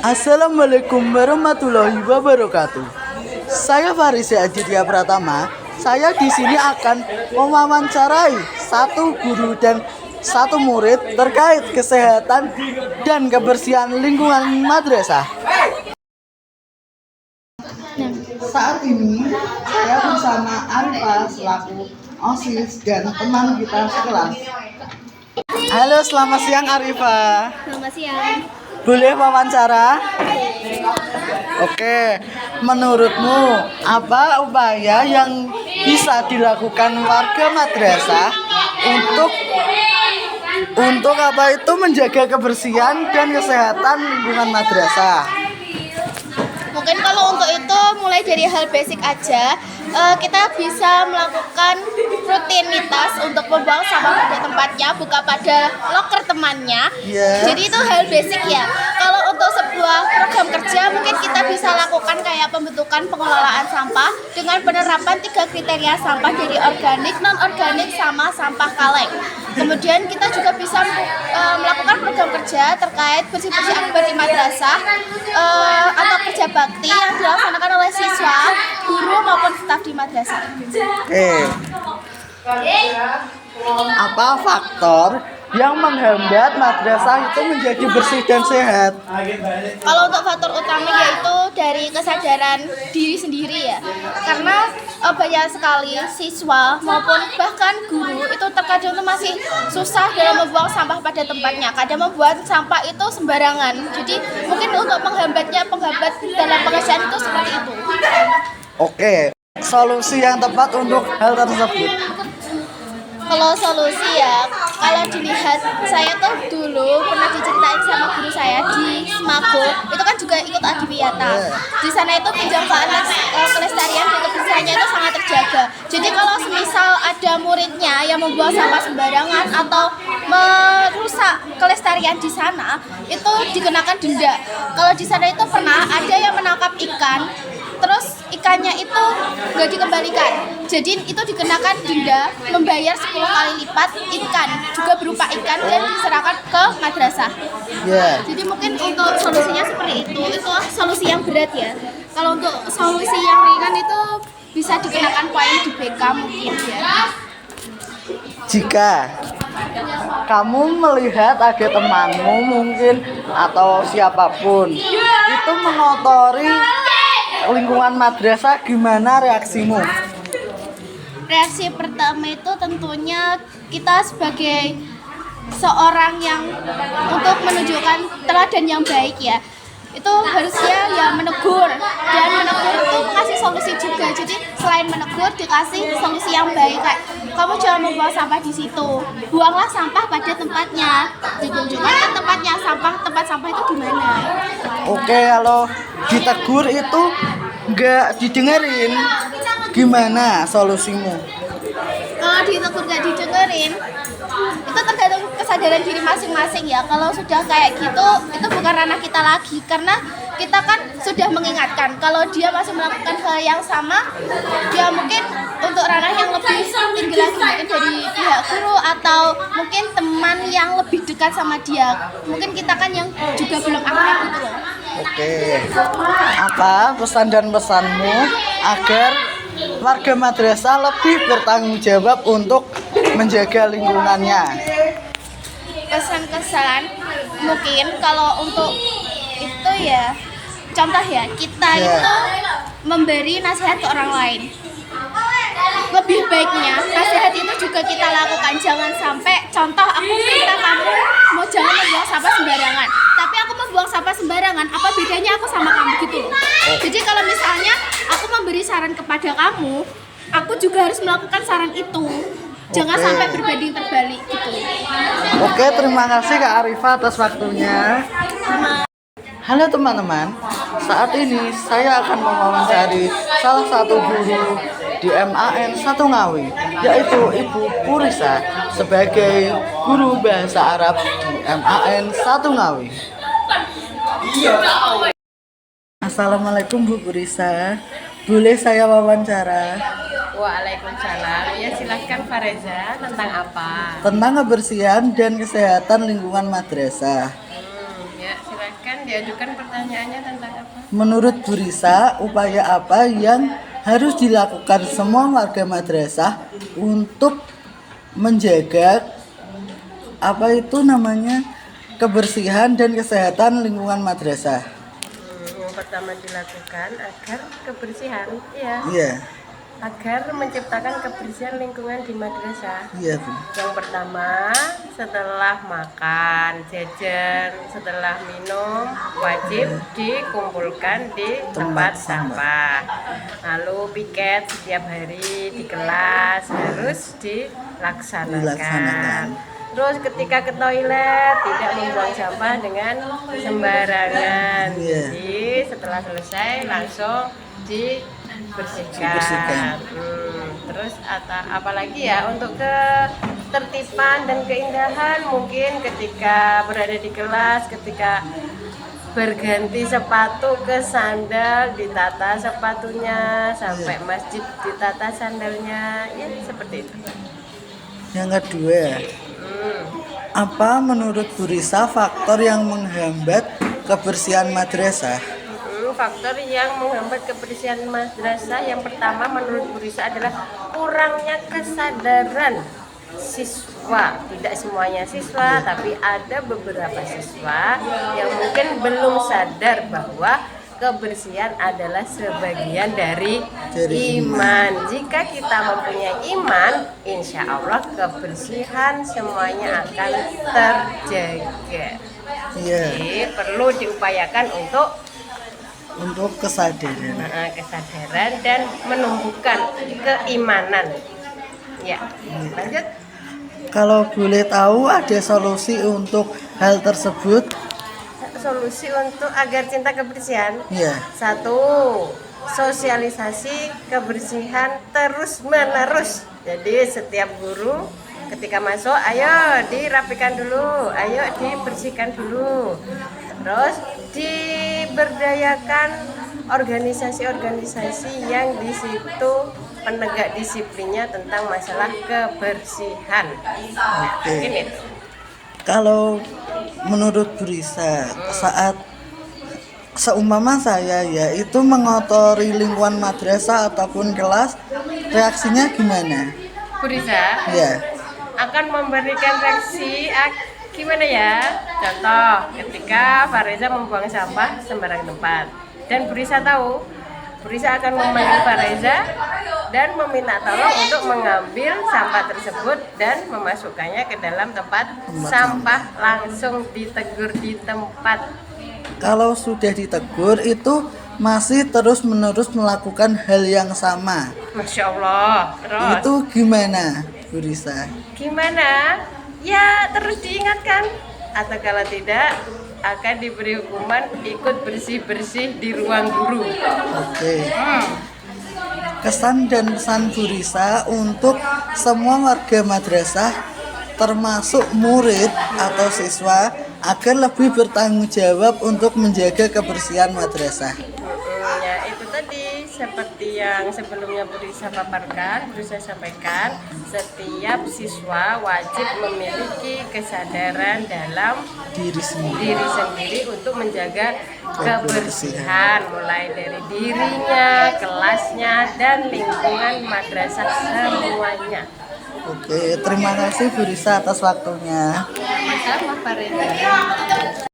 Assalamualaikum warahmatullahi wabarakatuh. Saya Farisya Aditya Pratama. Saya di sini akan mewawancarai satu guru dan satu murid terkait kesehatan dan kebersihan lingkungan madrasah. Saat ini saya bersama Arifah selaku OSIS dan teman kita sekelas. Halo, selamat siang Arifah. Selamat siang. Boleh wawancara? Oke, menurutmu apa upaya yang bisa dilakukan warga madrasah untuk menjaga kebersihan dan kesehatan lingkungan madrasah? Mungkin kalau untuk itu mulai dari hal basic aja, kita bisa melakukan rutinitas untuk membuang sampah pada tempatnya, bukan pada loker temannya. Jadi itu hal basic ya. Kalau untuk sebuah program kerja mungkin kita bisa lakukan kayak pembentukan pengelolaan sampah dengan penerapan 3 kriteria sampah dari organik, non-organik, sama sampah kaleng. Kemudian kita juga bisa melakukan program kerja terkait bersih-bersih akbar di madrasah atau kerja bakti yang dilaksanakan oleh siswa, guru maupun staf di madrasah. Apa faktor yang menghambat madrasah itu menjadi bersih dan sehat? Kalau untuk faktor utama yaitu dari kesadaran diri sendiri ya, karena banyak sekali siswa maupun bahkan guru itu terkadang itu masih susah dalam membuang sampah pada tempatnya. Kadang membuat sampah itu sembarangan. Jadi mungkin untuk penghambat dalam pengerjaan itu seperti itu. Oke, solusi yang tepat untuk hal tersebut. Kalau solusi ya, kalau dilihat saya tuh dulu pernah diceritain sama guru saya di Semago, itu kan juga ikut Adiwiyata. Di sana itu penjagaan kelestarian dan kebersihannya itu sangat terjaga. Jadi kalau semisal ada muridnya yang membuang sampah sembarangan atau merusak kelestarian di sana, itu dikenakan denda. Kalau di sana itu pernah ada yang menangkap ikan, terus ikannya itu nggak dikembalikan, jadi itu dikenakan denda membayar 10 kali lipat ikan, juga berupa ikan, dan diserahkan ke madrasah. Jadi mungkin untuk solusinya seperti itu solusi yang berat ya. Kalau untuk solusi yang ringan itu bisa dikenakan poin di BK mungkin ya. Jika kamu melihat ada temanmu mungkin atau siapapun itu mengotori lingkungan madrasah, gimana reaksimu? Reaksi pertama itu tentunya kita sebagai seorang yang untuk menunjukkan teladan yang baik ya, itu harusnya ya menegur, dan menegur itu mengasih solusi juga. Jadi selain menegur dikasih solusi yang baik, kayak kamu jangan membuang sampah di situ, buanglah sampah pada tempatnya, ditunjukkan kan tempatnya tempat sampah itu gimana. Oke, kalau ditegur itu nggak didengerin, gimana solusimu? Kalau ditegur nggak didengerin, itu tergantung kesadaran diri masing-masing ya. Kalau sudah kayak gitu, itu bukan ranah kita lagi, karena kita kan sudah mengingatkan. Kalau dia masih melakukan hal yang sama, dia mungkin untuk ranah yang lebih tinggi lagi, mungkin dari pihak guru atau mungkin teman yang lebih dekat sama dia. Mungkin kita kan yang juga belum akrab gitu loh. Oke, apa pesan dan pesanmu agar warga madrasah lebih bertanggung jawab untuk menjaga lingkungannya? Kesan-kesan mungkin kalau untuk itu ya, contoh ya, kita itu memberi nasihat ke orang lain. Lebih baiknya nasihat itu juga kita lakukan. Jangan sampai, contoh aku minta kamu mau jangan membuang sampah sembarangan, tapi aku membuang sampah sembarangan, apa bedanya aku sama kamu gitu loh. Jadi kalau misalnya aku memberi saran kepada kamu, aku juga harus melakukan saran itu. Jangan sampai berbanding terbalik gitu. Oke, terima kasih Kak Arifah atas waktunya. Halo teman-teman, saat ini saya akan mewawancari salah satu guru di MAN 1 Ngawi, yaitu Ibu Purisa sebagai guru bahasa Arab di MAN 1 Ngawi. Assalamualaikum Bu Purisa, boleh saya wawancara? Waalaikumsalam. Ya silahkan Fareza, tentang apa? Tentang kebersihan dan kesehatan lingkungan madrasah. Ya silahkan diajukan pertanyaannya tentang apa? Menurut Bu Risa, upaya apa yang harus dilakukan semua warga madrasah untuk menjaga apa itu namanya kebersihan dan kesehatan lingkungan madrasah? Yang pertama dilakukan agar kebersihan, ya, Iya, agar menciptakan kebersihan lingkungan di madrasah. iya Bu. Yang pertama, setelah makan, jajan, setelah minum, wajib dikumpulkan di tempat sampah. Lalu piket setiap hari di kelas harus dilaksanakan. Terus ketika ke toilet tidak membuang sampah dengan sembarangan. Iya. Jadi setelah selesai langsung dibersihkan. Dibersihkan. Terus apalagi ya untuk ketertiban dan keindahan, mungkin ketika berada di kelas, ketika berganti sepatu ke sandal, ditata sepatunya, sampai masjid ditata sandalnya, ya seperti itu. Yang kedua, apa menurut Bu Risa faktor yang menghambat kebersihan madrasah? Faktor yang menghambat kebersihan madrasah yang pertama menurut Bu Risa adalah kurangnya kesadaran siswa. Tidak semuanya siswa, tapi ada beberapa siswa yang mungkin belum sadar bahwa kebersihan adalah sebagian dari iman. Jika kita mempunyai iman, insya Allah kebersihan semuanya akan terjaga. Iya, Jadi perlu diupayakan untuk kesadaran. kesadaran dan menumbuhkan keimanan. Ya, lanjut. Kalau boleh tahu ada solusi untuk hal tersebut? Solusi untuk agar cinta kebersihan. Iya. Satu, sosialisasi kebersihan terus menerus. Jadi setiap guru ketika masuk, ayo dirapikan dulu, ayo dibersihkan dulu. Terus diberdayakan organisasi-organisasi yang di situ penegak disiplinnya tentang masalah kebersihan. Oke. Mungkin itu. Kalau menurut Bu Risa, saat seumpama saya ya itu mengotori lingkungan madrasah ataupun kelas, reaksinya gimana? Bu Risa Ya, akan memberikan reaksi gimana ya? Contoh, ketika Fareza membuang sampah sembarang tempat dan Bu Risa tahu, Bu Risa akan memanggil Fareza dan meminta tolong untuk mengambil sampah tersebut dan memasukkannya ke dalam tempat sampah, langsung ditegur di tempat. kalau sudah ditegur itu masih terus-menerus melakukan hal yang sama. Masya Allah. Terus Itu gimana, Bu Risa? gimana? Ya terus diingatkan, atau kalau tidak akan diberi hukuman ikut bersih-bersih di ruang guru. Oke. Kesan dan pesan Bu Risa untuk semua warga madrasah termasuk murid atau siswa agar lebih bertanggung jawab untuk menjaga kebersihan madrasah. Ya itu tadi seperti yang sebelumnya Bu Risa paparkan, Bu Risa sampaikan, setiap siswa wajib memiliki kesadaran dalam Diri sendiri. diri sendiri untuk menjaga kebersihan, mulai dari dirinya, kelasnya, dan lingkungan madrasah semuanya. Oke, terima kasih Bu Risa atas waktunya. Sama Pak Reza.